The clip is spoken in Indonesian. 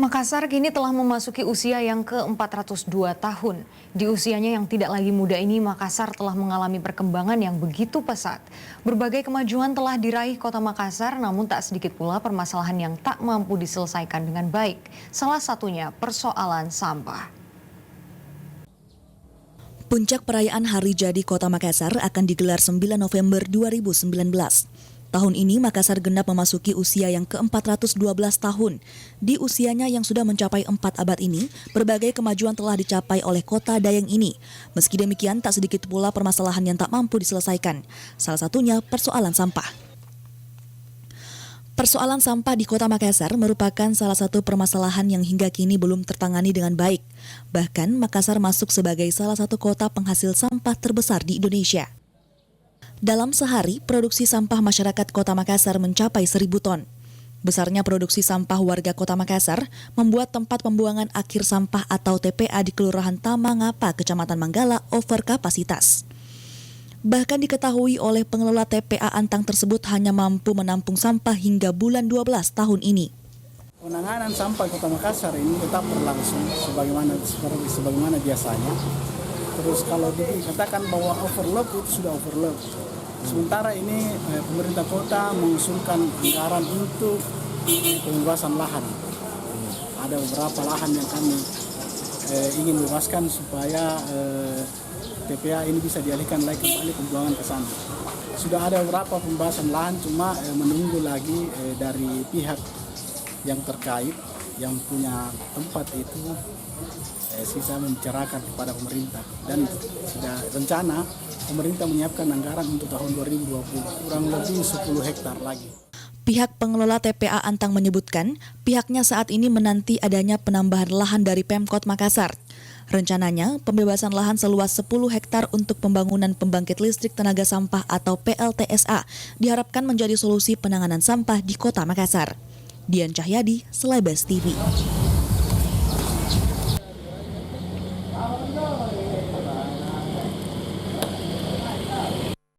Makassar kini telah memasuki usia yang ke-402 tahun. Di usianya yang tidak lagi muda ini, Makassar telah mengalami perkembangan yang begitu pesat. Berbagai kemajuan telah diraih kota Makassar, namun tak sedikit pula permasalahan yang tak mampu diselesaikan dengan baik. Salah satunya persoalan sampah. Puncak perayaan Hari Jadi Kota Makassar akan digelar 9 November 2019. Tahun ini Makassar genap memasuki usia yang ke-412 tahun. Di usianya yang sudah mencapai 4 abad ini, berbagai kemajuan telah dicapai oleh kota Dayeng ini. Meski demikian, tak sedikit pula permasalahan yang tak mampu diselesaikan. Salah satunya persoalan sampah. Persoalan sampah di kota Makassar merupakan salah satu permasalahan yang hingga kini belum tertangani dengan baik. Bahkan Makassar masuk sebagai salah satu kota penghasil sampah terbesar di Indonesia. Dalam sehari, produksi sampah masyarakat Kota Makassar mencapai 1.000 ton. Besarnya produksi sampah warga Kota Makassar membuat tempat pembuangan akhir sampah atau TPA di Kelurahan Tamangapa, Kecamatan Manggala, over kapasitas. Bahkan diketahui oleh pengelola TPA Antang tersebut hanya mampu menampung sampah hingga bulan 12 tahun ini. Penanganan sampah Kota Makassar ini tetap berlangsung sebagaimana biasanya. Terus kalau dikatakan bahwa overload itu sudah overload. Sementara ini pemerintah kota mengusulkan anggaran untuk pembebasan lahan. Ada beberapa lahan yang kami ingin bebaskan supaya TPA ini bisa dialihkan lagi kembali pembuangan ke sana. Sudah ada beberapa pembahasan lahan, cuma menunggu lagi dari pihak yang terkait yang punya tempat itu sisa membicarakan kepada pemerintah, dan sudah rencana pemerintah menyiapkan anggaran untuk tahun 2020 kurang lebih 10 hektar lagi. Pihak pengelola TPA Antang menyebutkan pihaknya saat ini menanti adanya penambahan lahan dari Pemkot Makassar. Rencananya pembebasan lahan seluas 10 hektar untuk pembangunan pembangkit listrik tenaga sampah atau PLTSA diharapkan menjadi solusi penanganan sampah di Kota Makassar. Dian Cahyadi, Celebes TV.